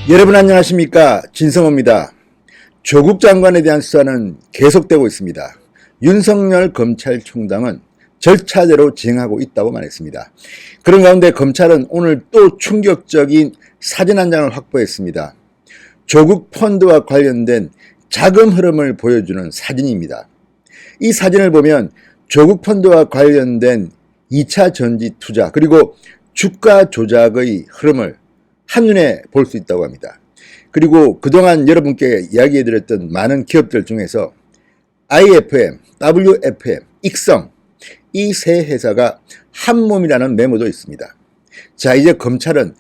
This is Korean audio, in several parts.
여러분 안녕하십니까, 진성호입니다. 조국 장관에 대한 수사는 계속되고 있습니다. 윤석열 검찰총장은 절차대로 진행하고 있다고 말했습니다. 그런 가운데 검찰은 오늘 또 충격적인 사진 한 장을 확보했습니다. 조국 펀드와 관련된 자금 흐름을 보여주는 사진입니다. 이 사진을 보면 조국 펀드와 관련된 2차 전지 투자 그리고 주가 조작의 흐름을 한눈에 볼 수 있다고 합니다. 그리고 그동안 여러분께 이야기해드렸던 많은 기업들 중에서 IFM, WFM, 익성 이 세 회사가 한 몸이라는 메모도 있습니다. 자, 이제 검찰은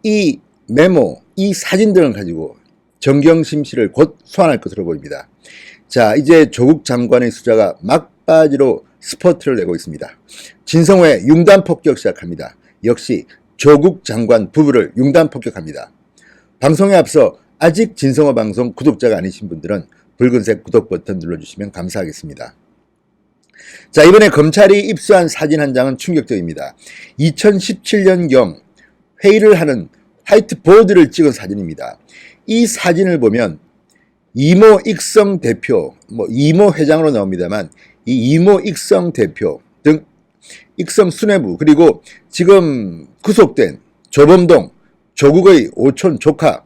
이 메모, 이 사진 등을 가지고 정경심 씨를 곧 소환할 것으로 보입니다. 자, 이제 조국 장관의 수사가 막바지로 스퍼트를 내고 있습니다. 진성호의 융단 폭격 시작합니다. 역시 조국 장관 부부를 융단 폭격합니다. 방송에 앞서 아직 진성호 방송 구독자가 아니신 분들은 붉은색 구독 버튼 눌러주시면 감사하겠습니다. 자, 이번에 검찰이 입수한 사진 한 장은 충격적입니다. 2017년경 회의를 하는 화이트보드를 찍은 사진입니다. 이 사진을 보면 이모 익성 대표, 이모 회장으로 나옵니다만 이 이모 익성 대표 등 익성 수뇌부 그리고 지금 구속된 조범동 조국의 오촌 조카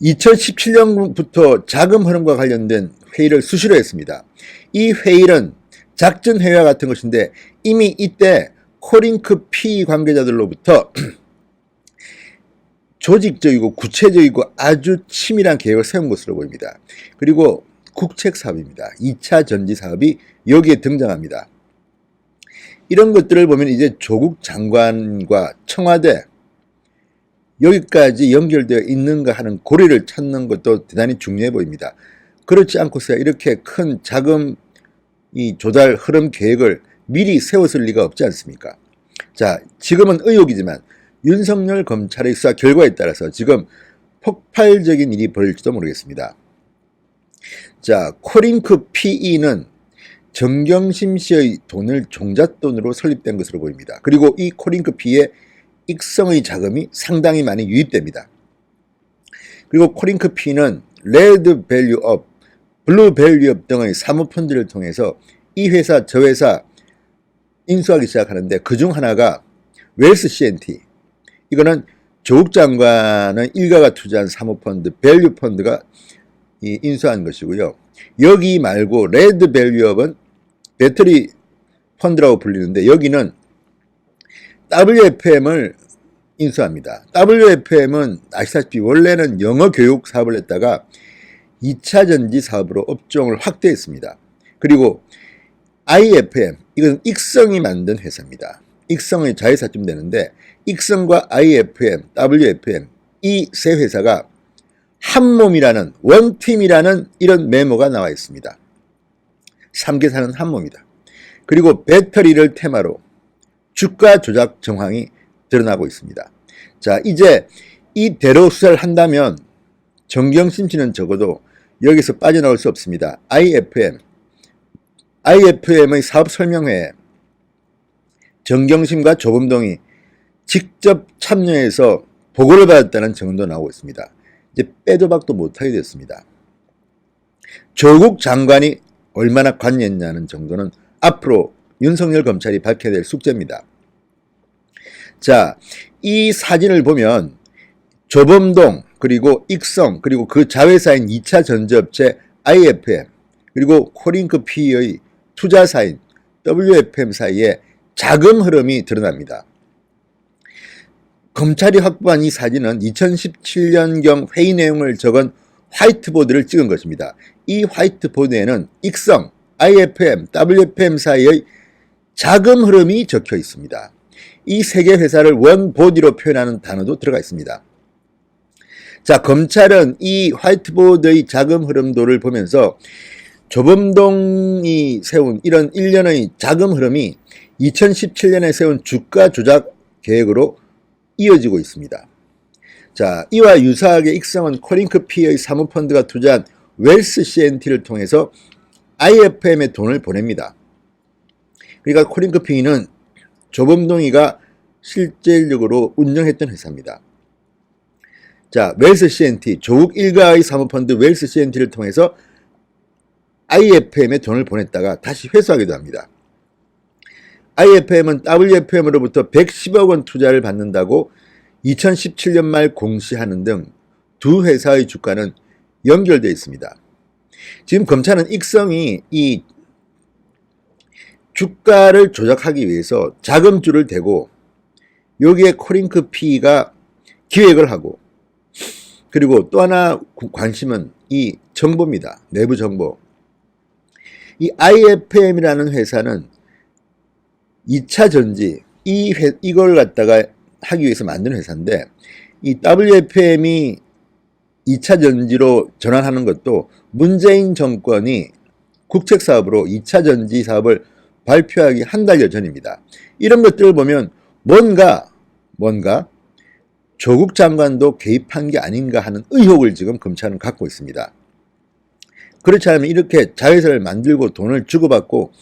2017년부터 자금 흐름과 관련된 회의를 수시로 했습니다. 이 회의는 작전 회의와 같은 것인데 이미 이때 코링크 P 관계자들로부터 조직적이고 구체적이고 아주 치밀한 계획을 세운 것으로 보입니다. 그리고 국책 사업입니다. 2차 전지 사업이 여기에 등장합니다. 이런 것들을 보면 이제 조국 장관과 청와대 여기까지 연결되어 있는가 하는 고리를 찾는 것도 대단히 중요해 보입니다. 그렇지 않고서 이렇게 큰 자금 조달 흐름 계획을 미리 세웠을 리가 없지 않습니까? 자, 지금은 의혹이지만 윤석열 검찰의 수사 결과에 따라서 지금 폭발적인 일이 벌일지도 모르겠습니다. 자, 코링크 PE는 정경심 씨의 돈을 종잣돈으로 설립된 것으로 보입니다. 그리고 이 코링크 P에 익성의 자금이 상당히 많이 유입됩니다. 그리고 코링크 P는 레드 밸류업, 블루 밸류업 등의 사모펀드를 통해서 이 회사 저 회사 인수하기 시작하는데 그중 하나가 웰스 CNT, 이거는 조국 장관의 일가가 투자한 사모펀드 밸류펀드가 인수한 것이고요. 여기 말고 레드 밸류업은 배터리 펀드라고 불리는데 여기는 WFM을 인수합니다. WFM은 아시다시피 원래는 영어 교육 사업을 했다가 2차 전지 사업으로 업종을 확대했습니다. 그리고 IFM, 이건 익성이 만든 회사입니다. 익성의 자회사쯤 되는데 익성과 IFM, WFM 이 세 회사가 한 몸이라는 원팀이라는 이런 메모가 나와 있습니다. 3개사는 한 몸이다. 그리고 배터리를 테마로 주가 조작 정황이 드러나고 있습니다. 자, 이제 이대로 수사를 한다면 정경심 씨는 적어도 여기서 빠져나올 수 없습니다. IFM의 사업 설명회에 정경심과 조범동이 직접 참여해서 보고를 받았다는 정도 나오고 있습니다. 이제 빼도 박도 못하게 됐습니다. 조국 장관이 얼마나 관여했냐는 정도는 앞으로 윤석열 검찰이 밝혀야 될 숙제입니다. 자, 이 사진을 보면 조범동 그리고 익성 그리고 그 자회사인 2차 전지업체 IFM 그리고 코링크 P의 투자사인 WFM 사이에 자금 흐름이 드러납니다. 검찰이 확보한 이 사진은 2017년경 회의 내용을 적은 화이트보드를 찍은 것입니다. 이 화이트보드에는 익성, IFM, WFM 사이의 자금 흐름이 적혀 있습니다. 이 세 개 회사를 원보디로 표현하는 단어도 들어가 있습니다. 자, 검찰은 이 화이트보드의 자금 흐름도를 보면서 조범동이 세운 이런 일련의 자금 흐름이 2017년에 세운 주가 조작 계획으로 이어지고 있습니다. 자, 이와 유사하게 익성은 코링크 P의 사모펀드가 투자한 웰스 CNT를 통해서 IFM에 돈을 보냅니다. 그러니까 코링크 P는 조범동이가 실질적으로 운영했던 회사입니다. 자, 웰스 C&T, 조국 일가의 사모펀드 웰스 C&T를 통해서 IFM에 돈을 보냈다가 다시 회수하기도 합니다. IFM은 WFM으로부터 110억 원 투자를 받는다고 2017년 말 공시하는 등 두 회사의 주가는 연결되어 있습니다. 지금 검찰은 익성이 이 주가를 조작하기 위해서 자금줄을 대고 여기에 코링크 P가 기획을 하고, 그리고 또 하나 관심은 이 정보입니다. 내부 정보. 이 IFM이라는 회사는 2차 전지, 이걸 갖다가 하기 위해서 만든 회사인데, 이 WFM이 2차 전지로 전환하는 것도 문재인 정권이 국책사업으로 2차 전지 사업을 발표하기 한 달여 전입니다. 이런 것들을 보면 뭔가 조국 장관도 개입한 게 아닌가 하는 의혹을 지금 검찰은 갖고 있습니다. 그렇지 않으면 이렇게 자회사를 만들고 돈을 주고받고,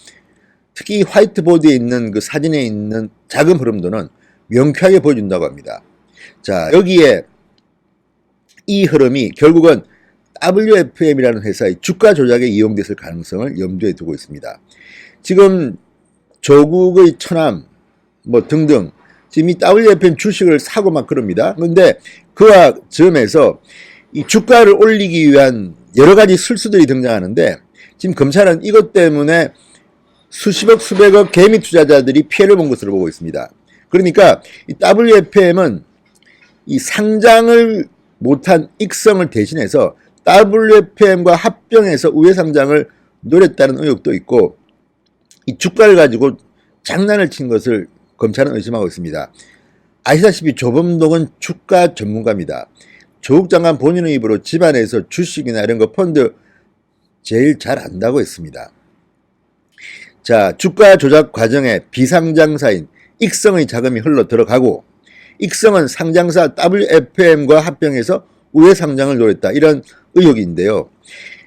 특히 화이트보드에 있는 그 사진에 있는 자금 흐름도는 명쾌하게 보여준다고 합니다. 자, 여기에 이 흐름이 결국은 WFM이라는 회사의 주가 조작에 이용됐을 가능성을 염두에 두고 있습니다. 지금 조국의 처남 등등 지금 이 WFM 주식을 사고 막 그럽니다. 그런데 그와 점에서 이 주가를 올리기 위한 여러 가지 술수들이 등장하는데, 지금 검찰은 이것 때문에 수십억 수백억 개미 투자자들이 피해를 본 것으로 보고 있습니다. 그러니까 이 WFM은 이 상장을 못한 익성을 대신해서 WFM과 합병해서 우회 상장을 노렸다는 의혹도 있고, 이 주가를 가지고 장난을 친 것을 검찰은 의심하고 있습니다. 아시다시피 조범동은 주가 전문가입니다. 조국 장관 본인의 입으로 집안에서 주식이나 이런 거 펀드 제일 잘 안다고 했습니다. 자, 주가 조작 과정에 비상장사인 익성의 자금이 흘러 들어가고, 익성은 상장사 WFM과 합병해서 우회 상장을 노렸다, 이런 의혹인데요.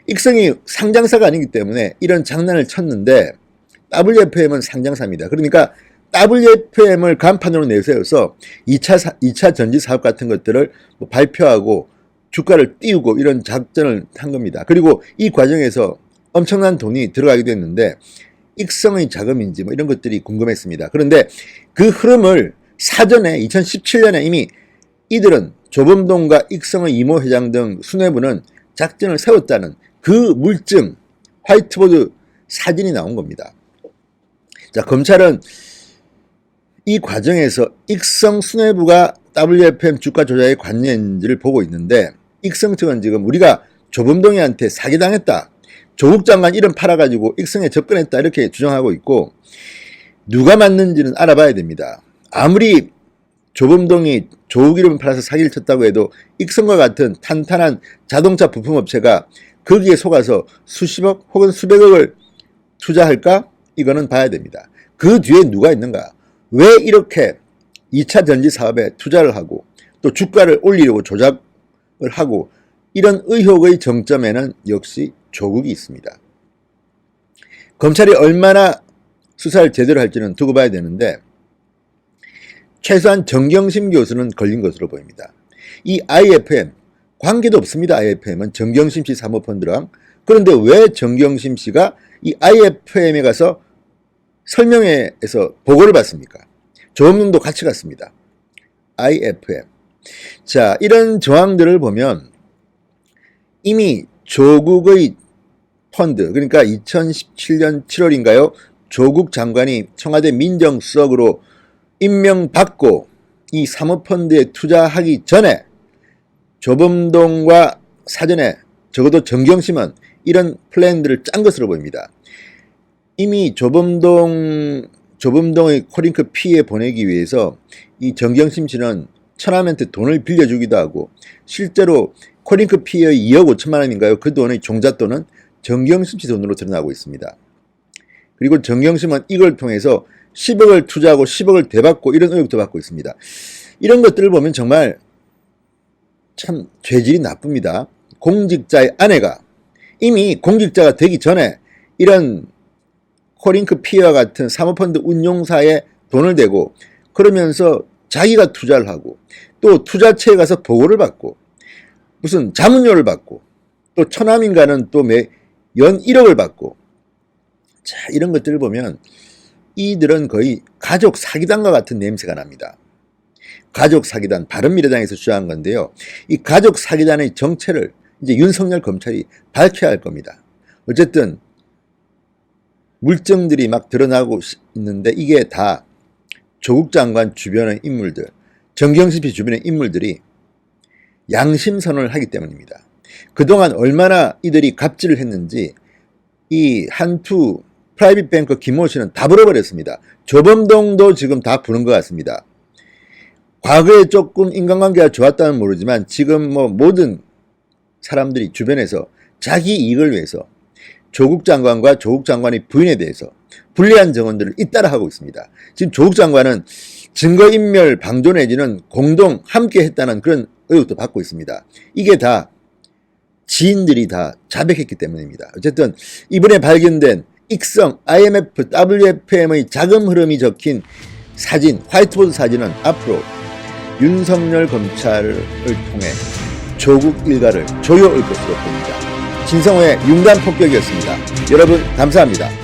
익성이 상장사가 아니기 때문에 이런 장난을 쳤는데, WFM은 상장사입니다. 그러니까 WFM을 간판으로 내세워서 2차 전지 사업 같은 것들을 발표하고 주가를 띄우고 이런 작전을 한 겁니다. 그리고 이 과정에서 엄청난 돈이 들어가기도 했는데, 익성의 자금인지 이런 것들이 궁금했습니다. 그런데 그 흐름을 사전에 2017년에 이미 이들은 조범동과 익성의 이모 회장 등 수뇌부는 작전을 세웠다는 그 물증, 화이트보드 사진이 나온 겁니다. 자, 검찰은 이 과정에서 익성 수뇌부가 WFM 주가 조작에 관여했는지를 보고 있는데, 익성 측은 지금 우리가 조범동이한테 사기당했다, 조국 장관 이름 팔아가지고 익성에 접근했다, 이렇게 주장하고 있고, 누가 맞는지는 알아봐야 됩니다. 아무리 조범동이 조국 이름을 팔아서 사기를 쳤다고 해도 익성과 같은 탄탄한 자동차 부품업체가 거기에 속아서 수십억 혹은 수백억을 투자할까? 이거는 봐야 됩니다. 그 뒤에 누가 있는가? 왜 이렇게 2차 전지 사업에 투자를 하고 또 주가를 올리려고 조작을 하고, 이런 의혹의 정점에는 역시 조국이 있습니다. 검찰이 얼마나 수사를 제대로 할지는 두고 봐야 되는데, 최소한 정경심 교수는 걸린 것으로 보입니다. 이 IFM, 관계도 없습니다. IFM은 정경심 씨 사모펀드랑. 그런데 왜 정경심 씨가 이 IFM에 가서 설명회에서 보고를 받습니까? 조범동도 같이 갔습니다. IFM. 자, 이런 정황들을 보면 이미 조국의 펀드, 그러니까 2017년 7월인가요? 조국 장관이 청와대 민정수석으로 임명받고 이 사모펀드에 투자하기 전에 조범동과 사전에 적어도 정경심은 이런 플랜들을 짠 것으로 보입니다. 이미 조범동의 코링크 P에 보내기 위해서 이 정경심 씨는 처남한테 돈을 빌려주기도 하고, 실제로 코링크 P의 2억 5천만 원인가요? 그 돈의 종잣돈은 정경심 씨 돈으로 드러나고 있습니다. 그리고 정경심은 이걸 통해서 10억을 투자하고 10억을 되받고 이런 의혹도 받고 있습니다. 이런 것들을 보면 정말 참 죄질이 나쁩니다. 공직자의 아내가 이미 공직자가 되기 전에 이런 코링크 P와 같은 사모펀드 운용사에 돈을 대고, 그러면서 자기가 투자를 하고 또 투자처에 가서 보고를 받고 무슨 자문료를 받고 또 처남인가는 또 연 1억을 받고, 자, 이런 것들을 보면 이들은 거의 가족 사기단과 같은 냄새가 납니다. 가족 사기단, 바른미래당에서 주장한 건데요. 이 가족 사기단의 정체를 이제 윤석열 검찰이 밝혀야 할 겁니다. 어쨌든 물증들이 막 드러나고 있는데 이게 다 조국 장관 주변의 인물들, 정경심 씨 주변의 인물들이 양심선언을 하기 때문입니다. 그동안 얼마나 이들이 갑질을 했는지 이 한투 프라이빗 뱅커 김모 씨는 다 불어버렸습니다. 조범동도 지금 다 부른 것 같습니다. 과거에 조금 인간관계가 좋았다면 모르지만 지금 뭐 모든 사람들이 주변에서 자기 이익을 위해서 조국 장관과 조국 장관의 부인에 대해서 불리한 증언들을 잇따라 하고 있습니다. 지금 조국 장관은 증거인멸 방조 내지는 공동 함께 했다는 그런 의혹도 받고 있습니다. 이게 다 지인들이 다 자백했기 때문입니다. 어쨌든 이번에 발견된 익성, IMF, WFM의 자금 흐름이 적힌 사진, 화이트보드 사진은 앞으로 윤석열 검찰을 통해 조국 일가를 조여올 것으로 보입니다. 진성호의 융단 폭격이었습니다. 여러분 감사합니다.